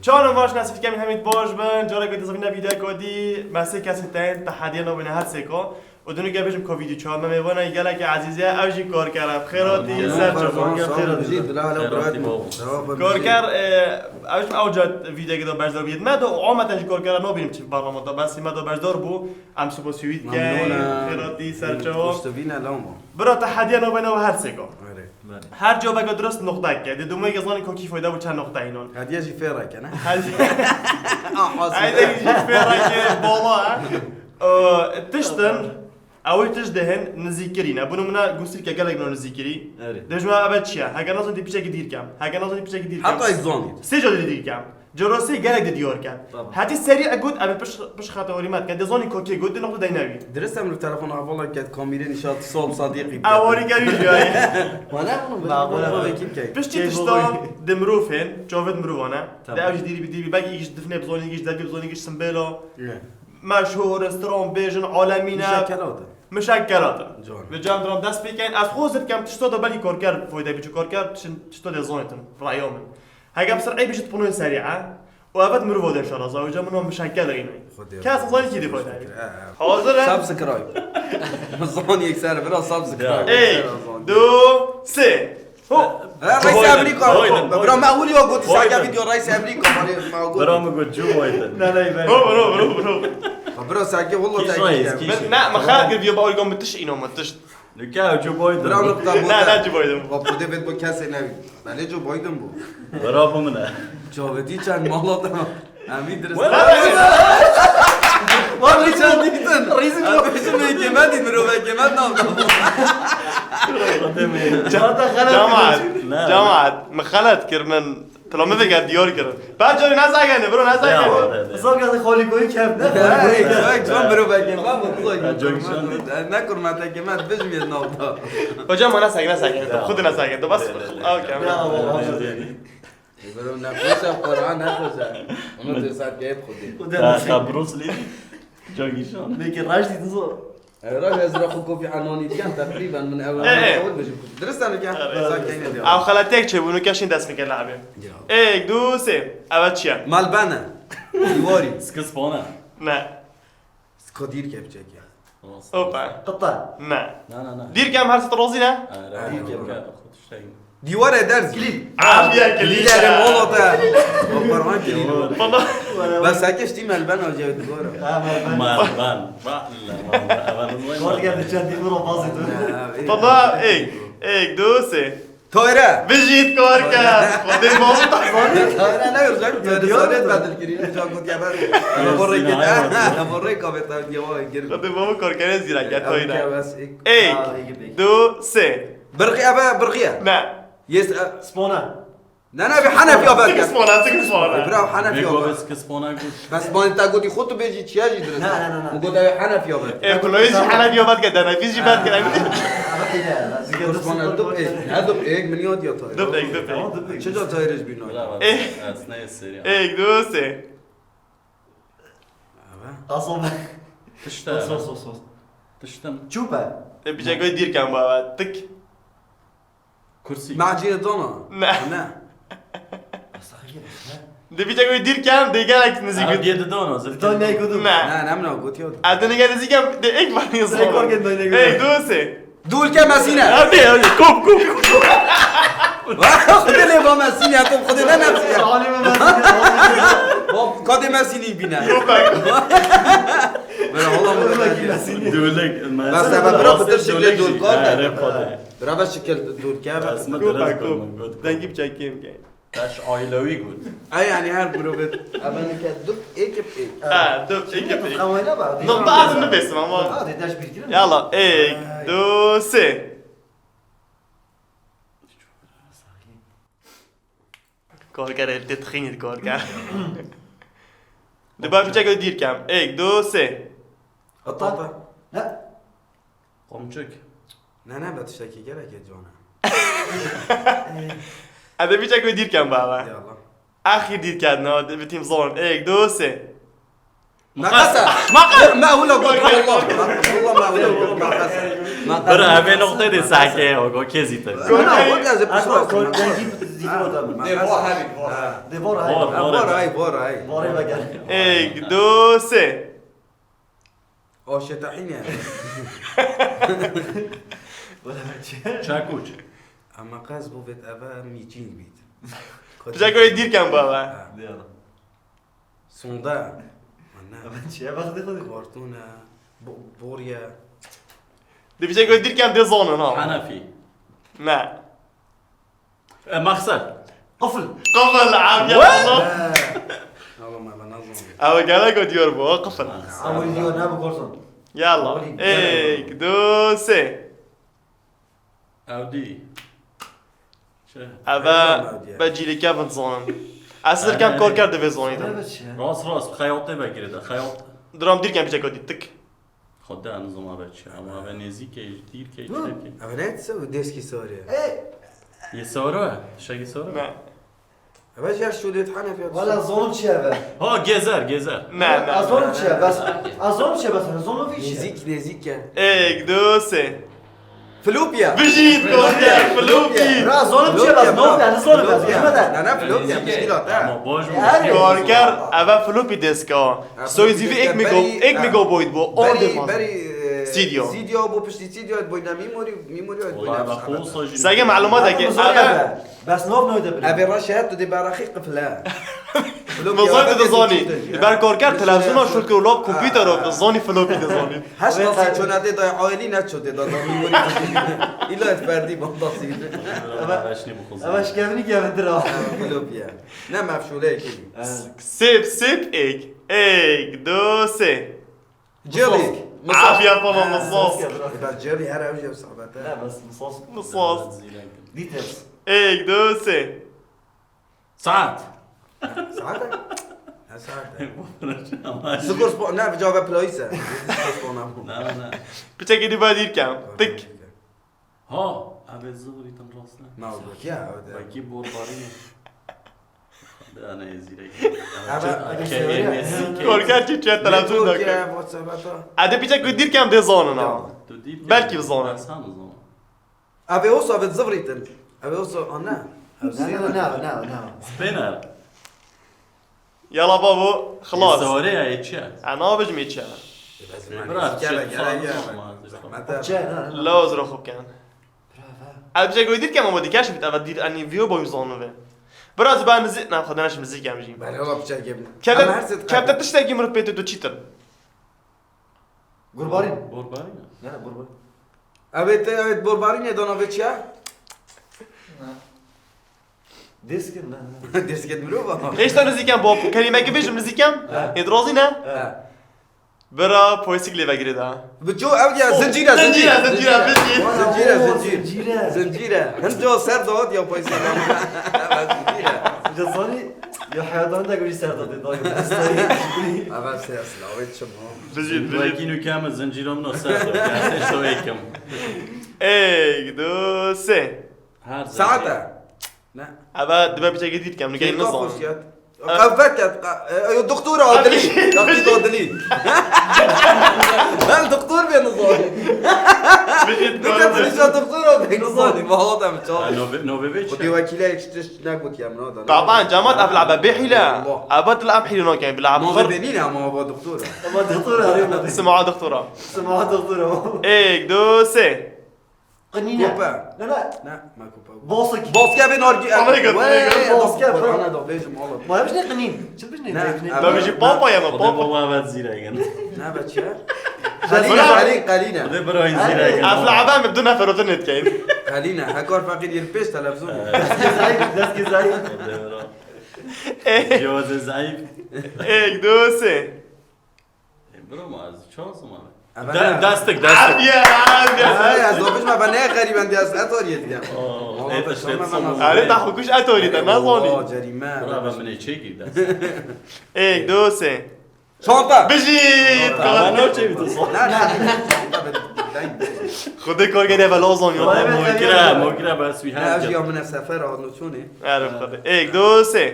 چهارم باش نصف کمی همین باش بن جاره که تصویر ویدیو کردی مسیح کسی تن تحدی نو بین هر سکو و دنیا که بهشم کوویدی چهار من می‌بینم یگاله که عزیزه اوجی کار کردم خیراتی سر کار کرد اوج اوجات ویدیو که دو بردار بیاد من دو عامتش کار کردم نبینیم چی برنامه دو بس ما دو بردار بو ام سو سویت که خیراتی سر چهار برای تحدی نو بین هر سکو هر جا بگو درست نقطه کرد دومی که زانی کوکی فایده بود چند نقطه اینون هدیه جی فیره کنه هدیه جی فیره که بالا تشتن اول تجدهن نزیکری نه بونو منا گوستی که گلگ نو نزیکری دژما ابد چیه هگه نازن دی پیچه دیر کم هگه نازن دی پیچه دیر کم حتی ایزونی سه جا دیر کم جراسی گلگ دیار کرد حتی سریع گود ابد پش خاطری مات کرد زانی کوکی گود نقطه دینوی درست هم رو تلفن اولا که کامیره نشاط صوب صدیقی اولی کاری جایی وانا پش چی تشتا دمروفن جاود مروانه داوج دیری بگی ایش دفنه بزونی ایش دبی بزونی ایش سمبلا مشهور رستوران بیجن عالمینه مشکلاته به جام درام دست بیکن از خوزت کم تشتا دا بلی کار کرد فایده بیچو کار کرد تشتا دزونتن رایومن هاگم سرعی بیشت پنوی سریعه و ابد مرو وده شارا زاوجه منو مشکل اینه کاس زانی کی دی فایده حاضر سابسکرایب زون یک سر برا سابسکرایب 1 2 3 رئیس امریکا برا معقولی ها گفتی ساگه ویدیو رئیس امریکا برا میگو جو وایدن نه برو برا ساگه والله تاگه نه ما خالد قال فيديو بقول لكم متش اینو متش لکه جو بایدن برا نقطه بود نه جو بایدن با خود بد با کسی نبی ولی جو بایدن بود برا بمونه جاودی چند مالات امید درست والله چند دیدن ریزی بهشون میگه مرو بگه من جماعت مخالد کرمن طلع ما فيك ديور كده بعد جوري ناس اگه برو ناس اگه اصلا که خالی کوی کم نه جوان برو بگه من بزرگ نکن من که من بجمید نوتا کجا ما ناس اگه خود ناس اگه تو بس اوکی برو نخوش قرآن نخوش اونو درست که خودی تا بروس لی جاگیشان میگه راش دیدن زو راجع از راه کوفی عنانی دیگه تقریبا من اول بجیم درست میگه او خالتك چه بونو کشین دست میکنه لعبه 1 2 3 اول چیه مالبانه دیواری سکسپانه نه سکودیر که بچه اوپا قطع نه نه دیر کم هر ستروزی نه دیوار درز کلید عافیه کلید مولوتا قرآن کلید بس هکش تی مالبانه و جای دیواره مالبان کار کرده چند دیگه رو بازی تو فضا 1 2 3 تایره بجید کار کرد خودی بابا تایره نگرزم تایره ساریت بدل کردی جا گفت که بر برای که برای که بهتر دیوار گرد خودی بابا کار کرد زیرا کرد تایره بس 1 2 3 برقی ابا برقیه نه يس سپونه نه به حنفی آباد سكسمونا برا حنفی میگو آباد سکسپانه گوش بس ما انت قلت خودت بيجي تشياجي درس نه. وقلت حنفي آباد كلويز حنفي يوبات كده انا فيش جبات كده بس ما ندب ايه هذا ايه من يود يا طاير دب شجع طايرش بينو اثناء السريع 1 2 3 اصلا تشتم صوص تشتم چوبه بيجي قاعد يدير كان بابا تك كرسي معجينة دونا لا ده بيجي قاعد يدير كان ده قالك نزيق ديد دونو زلت دنیا کدوم لا لا نمنا قلت يود عدنا قاعد نزيق ده ايك ما يصير ريكورد جدا يقول. 1 2 3 دول كم مسينة هذه كوب خد لي با مسينة انتم خد لنا مسينة عالم مسیح قد مسيني بينا برا والله دولك بس انا برا بدر شكل دول لا قاد برا بس شكل دول كابا اسمه كوب درس كوب دنجي بشاكيم كاين تاش عائلوي قول اي يعني هر برو بد ابانا كدب ايك بايك دب ايك خوينا بعد نقطة عاد نبس ماما هذه داش بيجي يلا 1 2 3 کار کرد تدخین کار کرد دوباره بچه که دیر کم 1 2 3 قطعة لا قمچک نه بتشتكي گره که جانا اده بچه که دیر کم بابا يلا اخیر دیر کرد نه به تیم زون 1 2 3 مقصة ما هو لو قلت والله ما هو لو قلت مقصة برا همه نقطه دی ساکه آگاه که زیتر نه بود از اصلا پسر کلگی دیوار دارم دیوار های باره بگر 1 2 3 آشتاحینه چکوچ اما قصد بود اول میچین بید بجا دیر کم بابا سونده چیه وقتی خودی کارتونه بوریا دی بجا دیر کم دی زانن ها حنفی نه مقصد قفل قفل عام يا الله والله ما بنظم او قال لك ديور بو قفل اول دیو نه بکرسون يلا 1 2 3 اودی چه ابا بجي لي كيف نظن اسر كم كور كارد في زوني راست خیاطه بگیره ده خیاط درام دير كم بجا تك خود ده نظام بچه اما به نزدیک دیر که اما نه تسوي ديسكي سوريا یه سواره شگی سواره نه باش يا شو ديت حنا في ولا ظلم چیه به ها گزر نه از نه ظلم چیه بس از ظلم چیه بس ظلم فيش نزيك 1 2 3 فلوبيا بجيت كوركر فلوبي را ظلم چیه بس نو يعني ظلم بس لا لا فلوبيا مشكلة اما باش كوركر ابا فلوبي ديسكا سو يزيفي اك ميجو بويد بو اون دي سيديو. سيديو بو بشتي سيديو بوينا ميموري والله بخوص ساقي معلوماتك ابا بس نوف نويدا بل ابي رشاد دي برخيق فلا نظام دزاني بر كوركر تلفزيون شو كلوب كمبيوتر دزاني فلوبي دزاني هاش نصي چون ادي دا عائلي نشو دي دا ميموري الا فردي بنتصي اما شكافني كيف درا فلوبيا لا مفشوله كده سيب اك 1 2 3 جيلي عافية طبعا مصاص جيلي هر اوجه وصحبته لا بس مصاص مصاص ديتيلز 1 2 3 ساعت ساعتك ساعتك سكور سبور نا بجاوب بلايسا سكور سبور نه بتاكي دي بدير كام تك ها ابي زغري تنراسنا ما اقولك يا باقي بورباري انا يزيرك كوركر چي تلفزيون داك يا واتساباتا عادي بتاكي دير كام دي زوننا بلكي بزونه ابي اوصل بتزبريتن ابي اوصل انا لا سبينر يلا بابو خلاص سواري هاي تشا انا بجمي تشا لوز روخو كان ابجا قوي دير كام مودي كاش بتابع دير اني فيو بو يزونو براز بان زي نا خدناش مزيك ام جيم بله والله بتشاكب كابتا تشتاقي من بيتو دو تشيتر قربارين بورباري لا قربارين ابي بوربارين دونوفيتشا ديسك لا ديسكت ملوبا ايش تنو زيكام بوب كلمه كبيش من زيكام يدروزينا برا بويسيك لي بغريدا بتشو ابي زنجيره زنجيره انتو سر دوت يا بويسي زنجيره جزاني يا حيوان ده قولي سرطة دايم اول سياس لاويت شمو بجيت باقي كامل زنجيرهم نو ساعه يعني شو هيكم 1 2 3 ساعته لا ابا دابا بتاكي دير كام نقاي نظام قفكت الدكتورة دليل دكتور دليل الدكتور بينظام بجيت الدكتورة بينظام ما هو ده متشابه نوفيتش ودي وكيلة اكتش ناقوت يا منو طبعا جامعات افلع بحيلة ابا تلعب حيلة كان بيلعب ما خر بينينا ما هو دكتورة ما دكتورة اليوم سمعوا دكتورة سمعوا دكتورة 1 2 3 قنينة كوبا لا لا لا ما كوبا بوسك بوسكا بينورجي بوسكا انا دو بيجم والله ما بجني قنين شو بجني لا بيجي بابا يا بابا بابا ما تزيرا نا بتشا خلينا قالينا ده براين زيرا افلع بقى من دون فرودنت كاين قالينا هكور فقير يلبس تلفزيون دسك زايد جواز ضعيف 1 2 3 برو ما از شانس ما دستك يا زوبش ما بناه غريبا دي اساتوريت يا علي تاخذوش اتوري ده نظوني جريمه برافو من تشيكي ده 1 2 3 شنطه بجيت انا نوتشي بتصور لا خذي كل كده بلوزون يلا موكرا بس وي لا اجي هاف يوم من السفر او نوتوني عارف خذي 1 2 3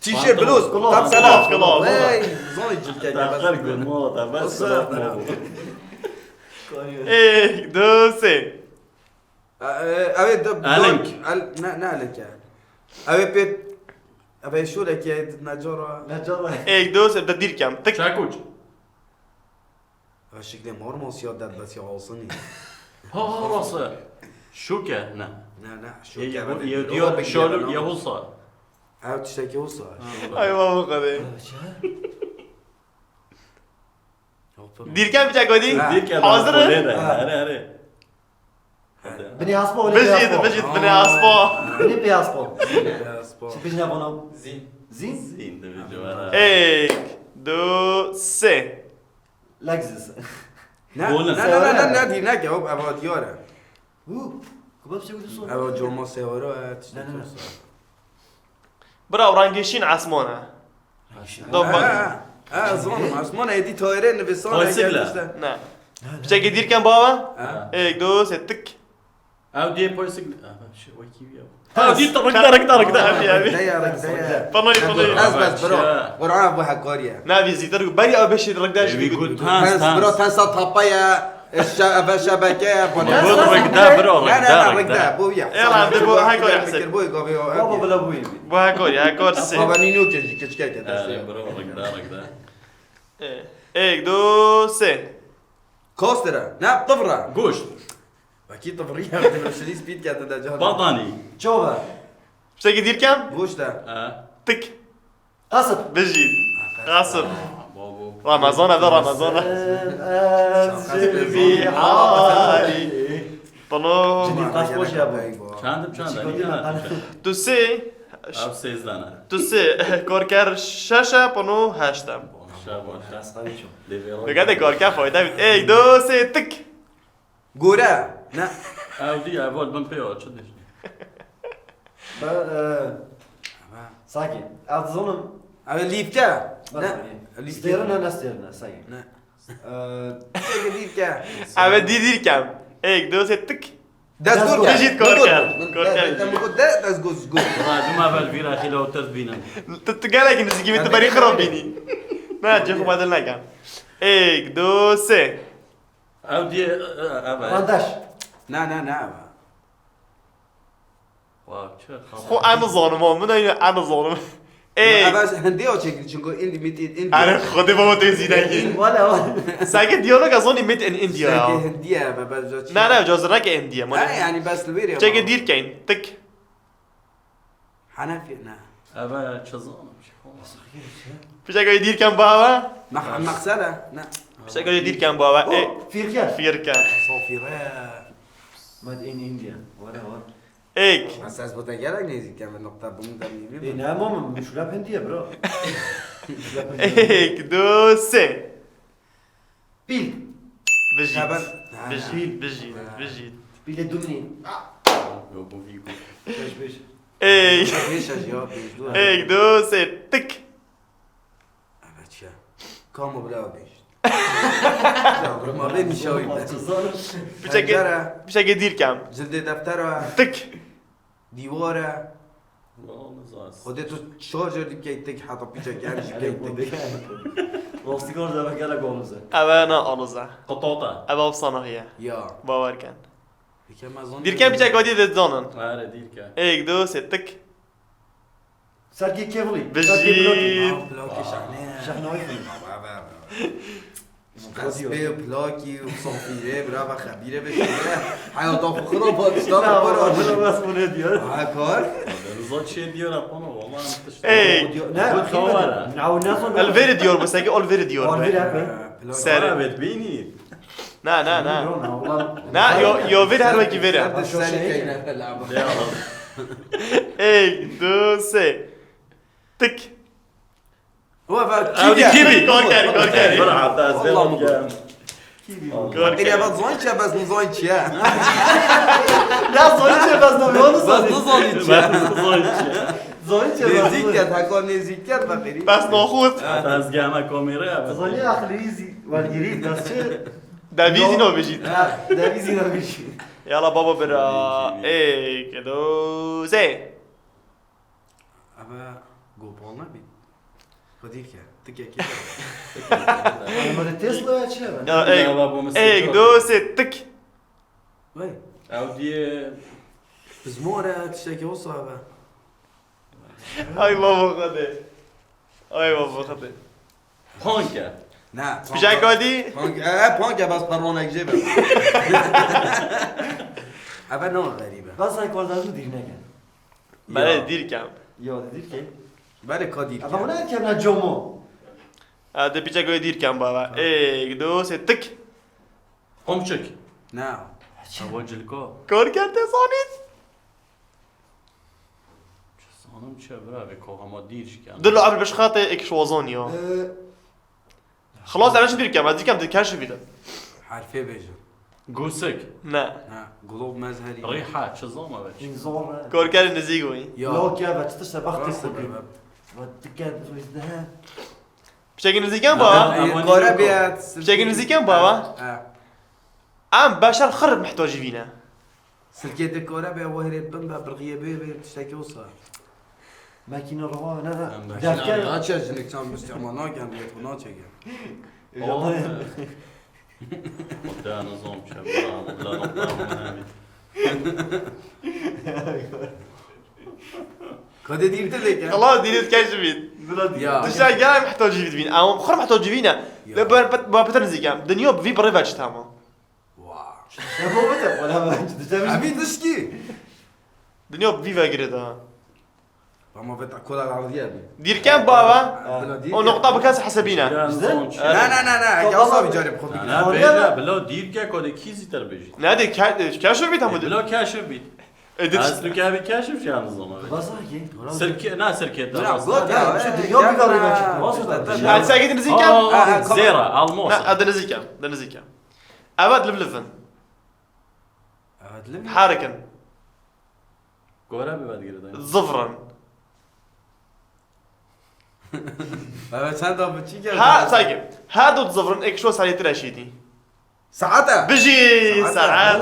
تيشيرت بلوز طب خلاص سلام خلاص اي زوني جبت تاخر بالموضوع بس 1 2 3 اوه النك. نه النك اوه بيت اوه شو لك يا نجارة 1 2 3 بدها تدير كم تك شاكوش شكلي مرموس يا داد بس يغوصني ها راسه شوكة نه لا شو يدير شالو يهوصا او تشتكي وصل ايوه مو قديم دير كم بتاع قديم ديك يا حاضر هري بني عصبو بجيت بني عصبة بني بي عصبو سبور شو بيجي ابونا زين زين زين ده بالجوارة 1 2 3 لاكزس لا دي ناك هو ابو ديورا كباب شو تسوي ابو جومو سيورو لا لا برا ورانجيشين عصمونة ضبط زون عثمان هدي تايرين نفسان هاي سجلة. نعم بتاعي دير كم بابا 1 2 3 تك او دي بويسك شو ويكي ها دي ركض فنوني بس برو ورعنا ابو حكوريا نبي زيدر بري او بشي رقداش بيقول تنس برو تانس تنس طبايا الشبكه برو لا ركدا بويا يلا عند بو هاكوري احسن بابا بلا بوي بو هاكوري هاكور سي بابا نينو كشكاكه برو ركدا 1 2 3 كوسترا لا طفره قوش اكيد طفريه بدنا شري سبيد كانت ده جهه بطاني شوفه بتاعي دير كم بوش ده تك قصب بجيد غصب بابو رمضان هذا رمضان انزل في حالي طلوع جديد قاسبوش يا ابو چند تو سي او 13 تو سي کارکر ششه پنو هشتم بگه کارکر فایده بید 1 2 3 تک جورا لا او دي اول من بيو شدش ساكن اظن ليفكا لا ستيرنا نستيرنا ساكن لا لا ليفكا اوه دیدیر کم 1 2 3 تک داس جول بجيت كوركر. لما قلت داس جول ما بال فيرا خيلا وتربينا تتقالك نزيجي انت بري خرابيني ما جيخو بدل نکم 1 2 3 او دي رانداش لا واو شو خو انا ظالم من انا ظالم ايه بس هندي او شكل شنو اندي ميتي انا خدي بابا تزيدك ولا ساكت ديالوج اظن ميت ان انديا هندية بس لا جوزناك انديا يعني بس الفيديو تشيك دير كاين تك حنفي نعم ابا شزون فيش يدير كم بابا مغسلة نعم فيش يدير كم بابا ايه فيركا فيركا صوفيرا ماد ان انديا ولا ايك اساس بتاعك نيزي كمان نقطة بمدرب اي نعم مش لاب هندية برو 1 2 3 بيل بجيت هبل. بجيت بيل الدمني يوبو فيكو بيش ايه ليش اجياب 1 2 3 تك ابتشا كم بلا بيش ما بين شوي فيش يدير كم جلد دفتر تك ديواره والله زاس خدتو شارجر دي كيتك حاطه بيجك يعني شكيتك راستيكور ده بقى جومزه انا انوزا قطوطة ابا بصنه هي يا باور كان كما اظن دير كم بيش قادي دزونن اه دير كا 1 2 3 تك ساركي كيفلي بجيت بلاكي شحنه شحنه ويفلي قصبي بلاكي وصنفيره برافو خبيره بشه حياة فخرة باشتغل برا بس من هدية هاكار زاد شيء ديور ابونا والله انت ايه لا صورة. نعاود ناس الفيري ديور بس هيك الفيري ديور سارة بتبيني نا نا يو فيري هر وكي فيري السنة كاينة اللعبة 1 2 3 تك هو او دي كيبي كوركاري برا تاز والله كوركاري إلي بتظنش بس نظنش يا لا زوجتي بس نمون بس نظنش زوجتي نزيكت هاكار نزيكت بقري بس ناخذ تاز جامع كاميرا زوجي اخليزي والجريد بس شو دافيزي نو بيجيت ده بيزي نبيشي يلا بابا برا ايه كدو زي أبا قوبالنا بي خودی که تکی کی مال تسلا یا چه؟ ایک دو سه تک. وای اودی بزماره تشتکی وصابه ای بابا خده. ای بابا خده. پانکه نه پیشک کادی؟ پانک بس پروانه جیبه اول نه غریبه بس های کار دارم دیر نکن. بله دیر کم. یاد دیر که؟ برای کادی اما نه که نه جمو. ده پیشک کادی دیر کم بابا. ایک دو سه تک. قمچک نه اول جلکو کار کرده سانید. سانم چه برای به کوه ما دیرش کن دلو قبل بش خاطر اكش وزانيا خلاص انا شو دير كام هذيك كام تكاشف فيها حرفه بیجم گوسک لا نه گلوب مزهری ریحه چه زامه بچ این زور. كوركاري نزيقوي لا که و چطور سبخت راست خوبی. ببب و تکرد ویزده. بشكل نزيقان بابا کاره بیاد بشكل نزيقان بابا عم بشر خرب محتاج فينا سلكيت الكورة بيا وهري بمبا برغيه بي تشتكي وصل ماکینه رو نه نه. ماکینه دفتر. لا تشجنك كان مستعمل كان بيت ونا تشجع ده نظام چه برای لا نقطه منامی كده دير تلك خلاص ديني تكاشف فين يا تشتاق قال محتاج فينا او خرب محتاج فينا با بتر نزيقان دنيا بفي بريفاتش تاما واو یا بابته ولا ما تجتمع. عبيد تشكي دنيا بفي فاقردا ما بتاكل العرضية دير كام بابا ونقطة بكاس حسبينا ده نظام چه لا لا لا لا يا صاحبي جارب خذ نه بیجا بلا دیر که کده کیزی تر بیجی نادي كاشف فيت هم بلا کشف بید اصلو که همی کشف چه نظامه بید بس هاکی. سرکه نه سرکه لا در قلت لا، شو اليوم بيقدر يمشي. واصل. هاد ساقي نزيقان زيرا الموسى لا هذا نزيكا ده نزيكا أبد لفلفن حاركا گوره ببد گیره ظفرا بس هذا بتشي ها ساقي هادو ظفرا اك شو سالي تراشيتي ساعتها بجي ساعات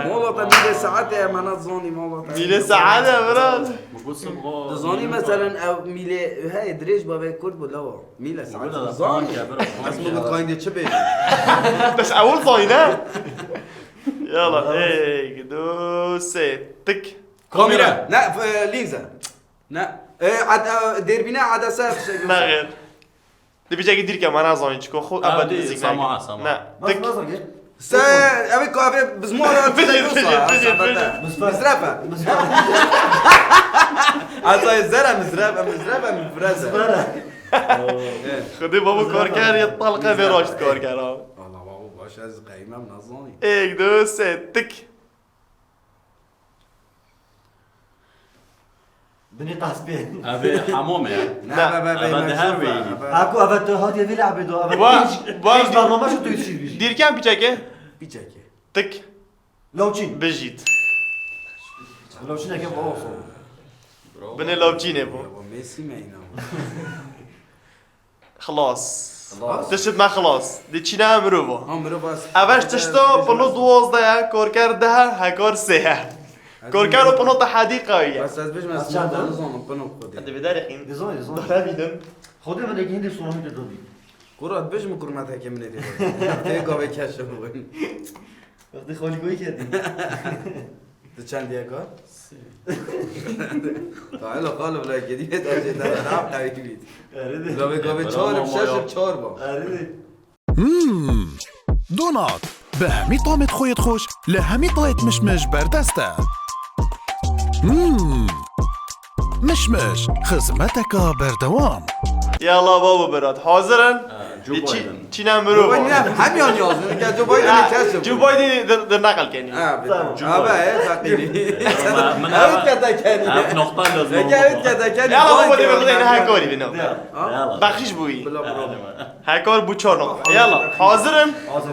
والله تبي ساعتها ما نظني والله ميلي ساعات براد مقص بغا تظني مثلا او ميلي هاي دريج بابا كرد ولا ميلي ساعات مقول هذا تظني بانكه برا اسمه قايد تشبه بس أول صاينة يلا ايك دو سي تك كاميرا لا لينزا لا عاد دير بنا عدسات لا غير تبي جاي يدير كمان زاين تشكو خو أبد دي نزيكا سامعة سامعة لا بس تك بس هاکی. ابي كافي بزمورة مزرفة عطاي الزرع مزرفة من فرازة خدي بابا كوركار يطلقه بروش كوركار والله بابا باش از قيمة من الظاني ايك دو سي تك دنی قاسبین. ابي حمومه لا اكو افت هادي في لعبه دو افت. وا- ايش برنامج شو تيصير بيجي. دير كام بيجاكي بيجاكي تك لوچين. بجيت لوچين كم اوصل. بني لوبجيني بو ميسي ما ينام خلاص خلاص. تشت ما خلاص دي تشينا مروفا عمره بس اوش تشتو بلو دوازده كوركار ده هكور سه كوركار بلو حديقة ويا بس از بيش ما بس چند دارم؟ نظام بنو انت خودي بدار الحين ديزاين ديزاين. دارابيدن خودي من اجي هندي صورة هندي دودي. قرات بيش مكرمات هيك من دي تيجا بكشف دي خالي قوي كده. تشان ديكا تعالوا قالوا ولا جديد اجي تلعب حبيبي اريد. لو بيقابل شورب شاشة شوربة اريد. دونات بهمی طعمت خویت خوش لهمی طایت مشمش بردسته مشمش خدمتك بردوام يلا بابا براد حاضرا جو بايدن تشينا جو بايدن مروفا حميان يازن كان جو بايدن يكشف جو بايدن در نقل كاني بقى فقيري من أردت كذا كان نقطة لازم أردت كذا كان يلا بابا دي بغدينا هاكوري بنا يلا بخشش بوي بلا برو هاكور بو 4 نقطة يلا حاضرا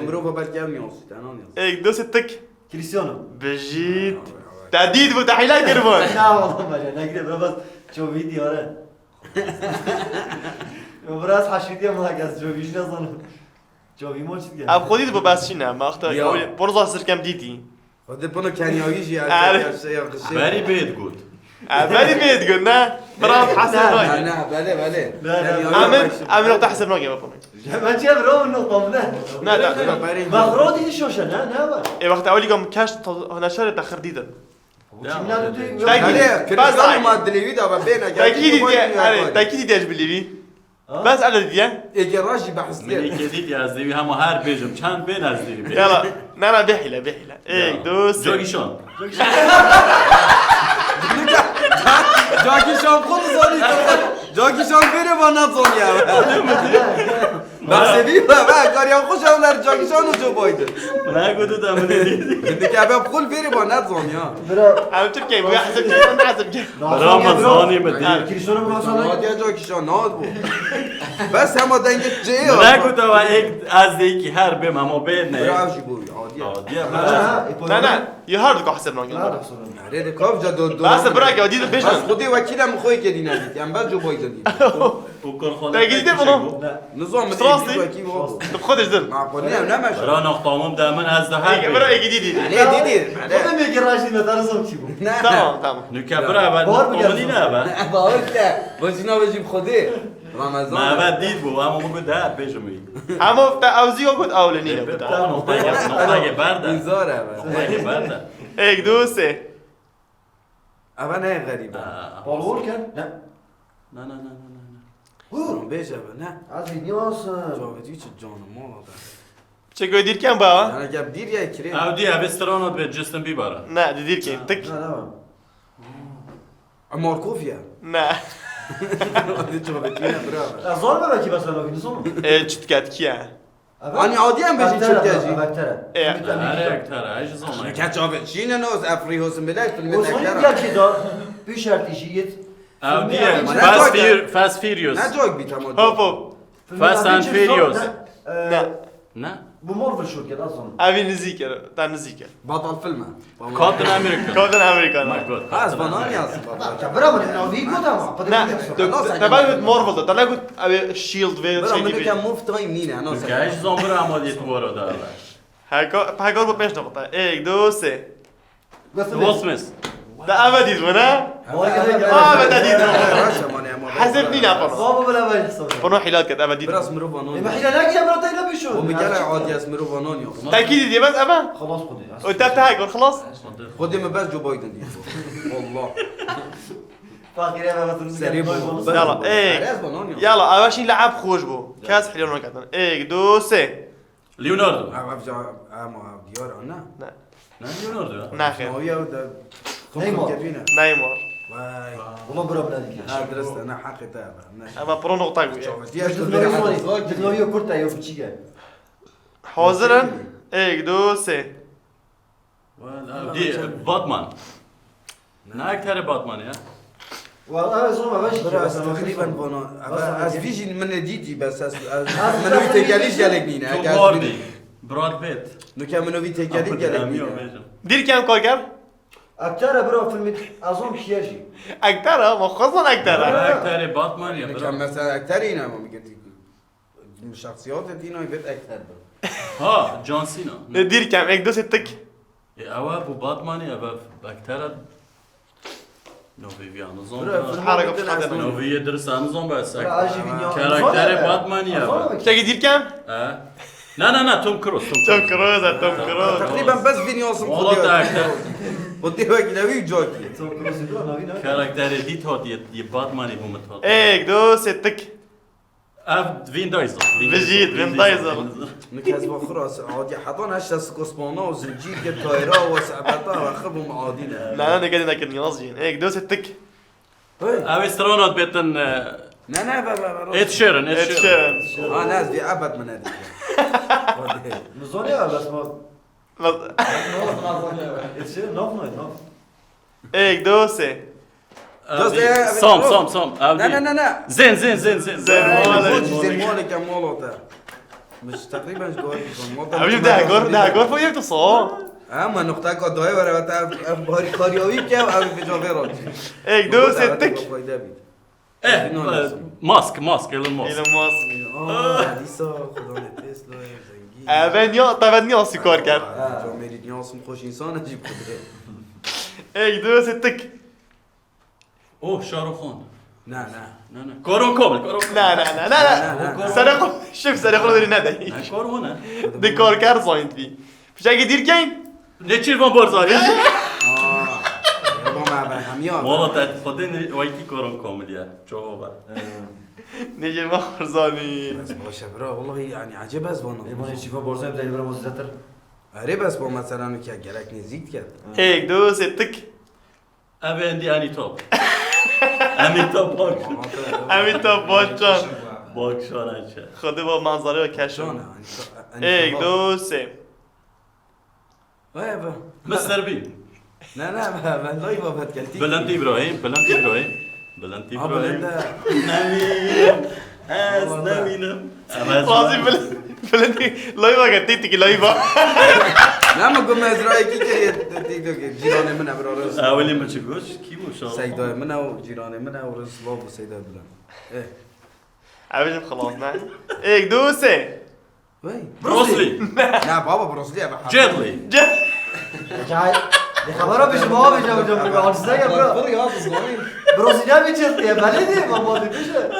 برو بالكام يوم أنا ايك دو ستك كريستيانو. بجيت تهديد وتحيلات كربون لا والله ما جاي نقدر بس شو فيديو ورا. براس حشيدي ما هاجس جو فيش نظن. جو في موش كده. اب خوديت بس شينا ما اختار يا. برضه صار كم ديتي خد بنا كان يجي عارف. يا بری بید گود عمالي بيت قلنا برام حسن ناقي نه بله عامل نقطة حسب ناقي يا بابا ما تجيب رو النقطة لا لا مغرودي دي شوشة نا اي وقت اولي قام كاش هنا شهر تاخر ديدا بس ما ادري ويدا بينا تاكيد دي بالليبي بس على دي اجي راجي بحس من لي جديد يا زديبي هم هر بيجم كان بين از دیوی يلا نانا بحيلة ايك دوس جوگی شون جاكي شام خود زوني جاكي شام بيني وانا زوني بحسبي بقى كاريا خوش اولر جاكي شام جو بايدن نه گودو دامن دیدی انك ابي بقول بيني وانا زوني عم تركي بقى حسب كيف انا حسب كيف رمضانی بدی كريستيانو رونالدو نادي جاكي شام ناد بو بس هم دنگت جي نه گودو و یک از دیکی هر بیم اما بین نه برافو بو عادي لا لا يهاردك حسب ناقي ريد كوف جا دو بس براك يا ديدا بيش بس خدي وكيلم خوي كدي نادي يعني بعد جو بايدن او کن خود تاكيد دي بنو نظام راسي. وكيل واو بخدش دل معقول لا ماشي را نقطامم دامن از ده هيك هر براك بیم جديد ليه ديدي خودم يجي راجل نترسم كيبو تمام نکه برا بعد بار نقطامنی بگردم. نه بعد بقول لا بس انا بجيب خدي رمضان ما بعد دید بو اما مو گود هر بیجمی اما اوزي قد اولني قد نقطه برده انذار نقطه برده هيك دوسي انا هي غريبه بالور كان لا نه نه نه نه بيجا نه عاد فينيوس جاودي جون مو چه قاعد يدير كم بقى انا جاب دير يا كريم او دی اوسترانو به جستن بیباره لا دير كم تك لا ماركوفيا لا جاودي برافو ظلمه بقى بس لو فينيوس چت كات كيا انا عادي ام بيجي تشجعي آره اکتره ایش زمان كان جاب شينا نوز افريهوس بلاي في وصلت المذاكره يا كده بشرط جيت او دی نه فاست فيريوس نه جوك بي تمام هوب هوب Fast and Furious. لا نه بمارفل شو كده اظن ابي نزيكر تاع نزيكر بطل فيلم کاتن امریکا كابتن امريكا ماي جود خلاص بناني اصلا برافو انا في كده لا تبع قلت مارفل ده قلت ابي شيلد في برا شيء من دي كان مو في تايم نينا انا که ایش زنبره اما دیت ورا داره هاي قلت مش نقطة ايك دوسي ويل سميث ده ابدي زمنا ابدا دي حسبني لا بنو بابا بلا ما يحصل بنو حيلات كده ابدي براس مرو بناني ما حيلا لاقي يا مرتين لا بيشو ومكان عادي اسمه بناني تاكيد دي بس ابا خلاص خدي وانت بتاعك قول خلاص خدي ما بس جو بايدن دي والله فاكر يا بابا سريع يلا ايه يلا اول شيء لعب خوش بو كاس حليون كاتن ايك دوسي ليوناردو عارف جا ما ديار انا لا نه ليوناردو ناخر ما هي وده نيمار. كابينه نايمار واي والله برا بلادك درست انا حقي تابع اما برو نقطة قوية تكنولوژی کرد یا چیه حاضرا ايك دوسي دی باتمان نه اکتر باتمان یا والله زوما باش براس تقريبا بنا از فيجن من ديجي بس از منو تيجاليش جالك تو نينا باردی براد بیت نو كان منو تيجاليش جالك نينا دير كام كوكر اكتر برا فيلم اظن كياجي اكتر ما خصنا اكتر اکتر باتمان یا كان مثلا اكثر هنا ما قلت الشخصيات دينا يبقى اكثر ها جون سینا دير كام ايك دوسي تك اوه بو باتمان یا اکتر نوی ویانو زون حركة بتحضر نوی درس زون بس راجي فينيو کاراکتر باتمان یا تلاقي دير كام نه نه نه توم کروز توم كروز توم كروز تقريبا بس فينيوس والله تاكتر بدي وقت لوي جوكي کاراکتر دیت ها دی باتمانی بومت ها ايك دوسي تك اف وین دایزر بجيت فين دايزر نكاز بخراس عادي حضن هشتا سكوسبونا وزنجير قد طايرة وسعبتا واخربهم عادينا لا انا قاعد ناكل ناصجين ايك دوسي تك او استرونات بیتن لا بابا ات شيرن اه ناس دي عبت من هذيك نزوني بس ما تصير نوف نوف ايك دوسي سام لا زين زين مالك يا مولوتا مش تقريبا جوي حبيبي ده غور فوق يتصو اما نقطة قد دوي ورا بتاع باري كاريوي كيف او في جوفيرو ايك دوسي تك ماسك ايلون ماسك ايلون ماسك لسه خدانه تسلا زنگی ابنيا طبعا نياسي كار كان جو ميريديانس خوش انسان اجيب خدره ايك دوسي تك اوه شاروخان نه نه نه كورون كوبل كورون لا لا لا لا لا سرقوا شوف سرقوا داري ندى كورونا ديكور كار زاينت فيه فيش اجي دير كاين ليتشيل فان بورزاري يابا ما هميان والله تفضلني ويكي كورون كوميديا شوفوا نيجي مخرزاني بس باشه برا والله يعني عجب از وانا ایمان شیفا بورزای بدهی برای موزیزتر آره بس با مثلا که گلک نزدیک کرد هيك دوس تك ابي عندي اني توب اني توب همین تا باشان باكشان انشا خدا با منظره و کشون شلونه هيك دو سه وای با مستر بي نه نه من لای بابت کلتی بلنتي ابراهيم بلنتي ابراهيم بلنتي ابراهيم بلنده نميم اس نميم رازي فلني لايفا قتيتك لايفا نه ما قم ازرائي کی که تیک توک جیران من ابرا رس اولي ما تشوفوش كيمو شو سيدا من او جيران من او رس لاب سيدا بلان ايه عبيش خلاص نعم هيك دو سه وای بروسلي نه بابا بروسلي ابا جيرلي جای دی خبرها به شما بجام جام به آجزه یا برا فرق هذا صغير بروزینا میچستی یا بلدی ما مادی بشه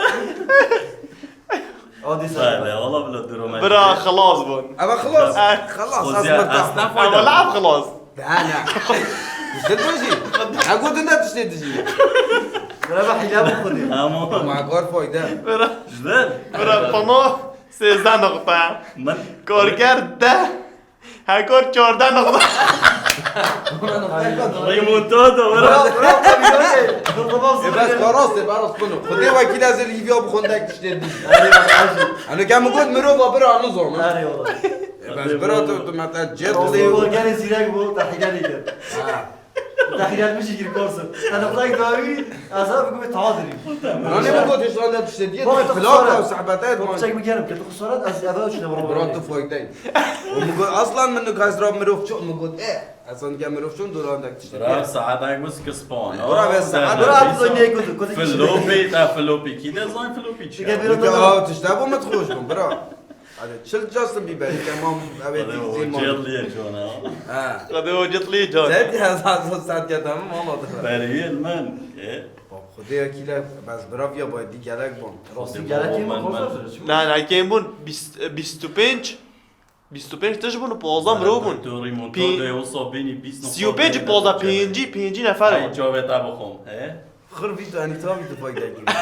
عادی لا سر لا والله بلا دروما برا خلاص بون ابا خلاص خلاص اصلا اما لعب خلاص انا مش تدوشي اقول انت تشتدي برای با حیله بخوری اما مع قار فايده برا جدال برا پناه 13 نقطه من کارگر 10 هکار 14 نقطه ريمونتادا برا ورا برا دو طباق بس خلاص خلاص كله خدي وكيل از ريفيو بخوندك تشتدي انا كان موجود مروبا برا نظام آره والله بس برا تو مثلا جد راستی گرگان زیرک بود تحقیقات دیگر تحقیقات میشه گیر کارسون انا بلاك داوی اصلا بگم تعادلی انا موجود اشتغلت تشتدي بابا فلاكه وسحبتات چک میگم که تو خسارت از اول شده برا برا تو فايدين وموجود اصلا منك هزراب مروف شو موجود ايه اصلا كان مروف شو دور عندك تشتدي برا ساعات مسك سبون برا بس ساعات برا عبد الله كنت فلوبي تا فلوبي كده زين فلوبي دیگه تشا بیرون تشتغلوا ما تخرجوا برا هذا شلت جاستن بيبر كمان ابي زي ما جيرلي يا جونا اه خدا وجت لي جان زاد هذا ساعات كده والله بريل من خدي اكيد بس برافيا باید دیگرک بون راستی گلکی ما کافر نه نه کیم بون 25 25 تاش بون و 15 مرو بون تو ريمونتادا يوصل بيني 20 35 15 پنجی پنجی نفر هاي بود جوابت ابوخم اه خرفی تو اني تاوي تو فايده كده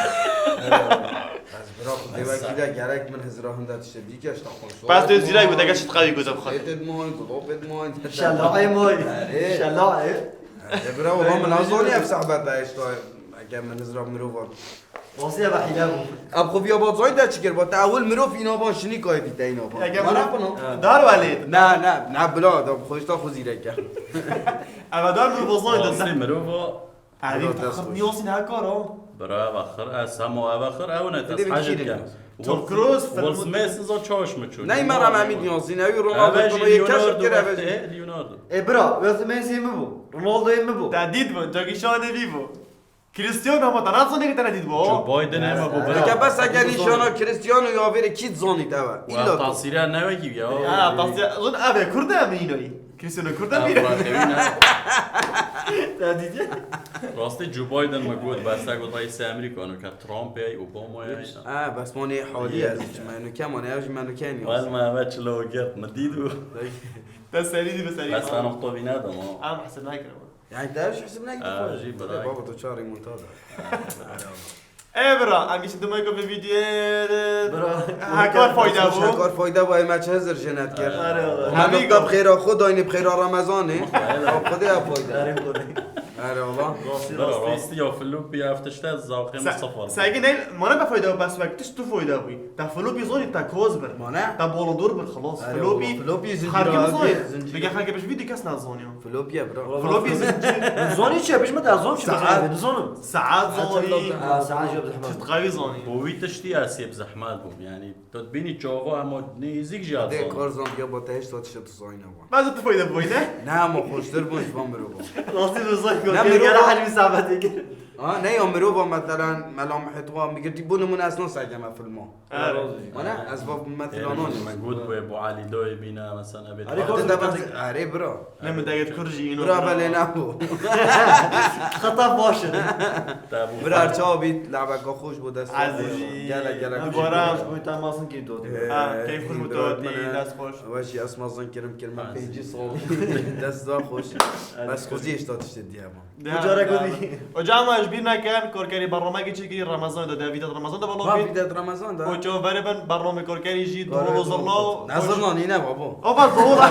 بس برافو دي وكيل گرک من هزرا هنده تشدي كاش تاخون پس تو زیرای بود اگه شد قوی گذار بخواد خيتد موين قلوبد موين شلاعه موی شلاعه برافو هم من اظني افسح بعد ايش تو اگه من هزرا مروفان راستی با حیله بود اب خب یا با زاید چیکار با تعول مروف اینا با شنی کای بیت اینا با اگه ما من نکنم دار ولید نه نه نه بلا دم خوش تا خوزیره که اما دار مرو بزاین واصلي داد مروفا عارف تخرب نيوسي نهكارو برا بخر اسمو ابخر او دیدی نتس به حاجه کی كان توم کروز وول سميث زو تشوش مچون نه مرا ممی نیازی نه رونالدو تو یک کشف کرده لیوناردو برا وقت مسی می بود رونالدو می بود تهديد بون جاكي شان فيفو كريستيانو هم تناظر نيجي تهديد جو بو بايدن هم ابو که برا بس اگر ایشانا کریستیانو یا ویر کیت زونی توا ایلا تو تاثيرها نوكي يا تصديق اظن ابي كرده مينوي كريستيانو كرده مينوي تهدید راستي جو بايدن مقود بس اقول رئيس امريكا انه كان ترامب اي اوباما اي بس مانی حالی از منو کم مانی اوج منو کنی وال ما ماتش لو قط مديدو بس سريدي بس سريدي بس انا مخطوبين هذا ما عم حسن هيك یعنی داش حسب نک جيب براي بابا تو چاری منتظر ايه برا عم يشد مايكو في فيديو برا هكار فايده بو کار فایده با مچ هزار جنت کرد آره والله من گفتم بخیر خدا این بخیر رمضانه خدا فایده آره خودی آره والله راستی برا راستی راستي يا فلوب يا افتشتا الزاقي مصفر سايقين هاي ما انا بفايده بس وقتش تو فايده بوي تا فلوبي زوني تا كوزبر مانع تا بولندور بر خلاص آره فلوبي والله. فلوبي خارجي بزاين زنجير بقى خارجي باش فيديو كاس نازونيو فلوبيا برا فلوبي زنجير زونی چه بیش مت زون چه ساعات. زونم ساعات زوني ساعات جاب زحمه تقوي زوني بوي تشتي اسيب زحمات بوم يعني تدبيني جوفا هم نيزيك جات ده کارزان بیا با تهش تا تشت ساینه با ما زلت فايده بوي نه نه ما خوشتر بونش بام برو با راستی بزاين نه، كنت میرو. انا حجمي صعبه نه مروفا مثلا ملامح تو میگه دیبون من اصلا سگم فیلم انا اسباب مثلا موجود بو ابو علي دوي بينا مثلا ابي اره برا لما دقت كرجي إنه برا بله نبو خطا باشه برا چابی لعبه خوش بود است عزیزی. گله دوباره. شوی تماسن کی دو كيف خوش متودي ناس خوش واشی اسم زن کرم کلمه پیجی صوبی دست دا خوش بس خوزیش داد تشت دیما مجاره كودي. وجامع جبيرنا كان كوركاري برنامج كي رمضان ده دافيد رمضان ده ما والله في داد رمضان ده وجو فربن برنامج كوركاري يجي دولو زرنا نظرنا نينا بابا اوبا دولا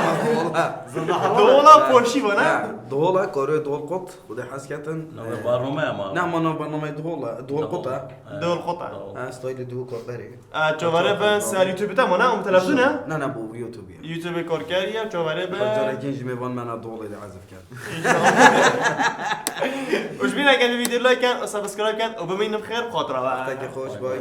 دولا بوشي بنا دولا كوري دول قط وده حسكتن برنامه ما نعم انا برنامج دول قطة دول قطع ستايل دو كوربري جو فربن سال يوتيوب تاعنا ام تلفزيون نه بو يوتيوب يوتيوب كوركاري جو جرى فربن كينج ميفان مانا دول اللي عزف كان وش بينا كان الفيديو لايك كان سبسكرايب كان وبمين بخير بخاطره تاكي خوش باي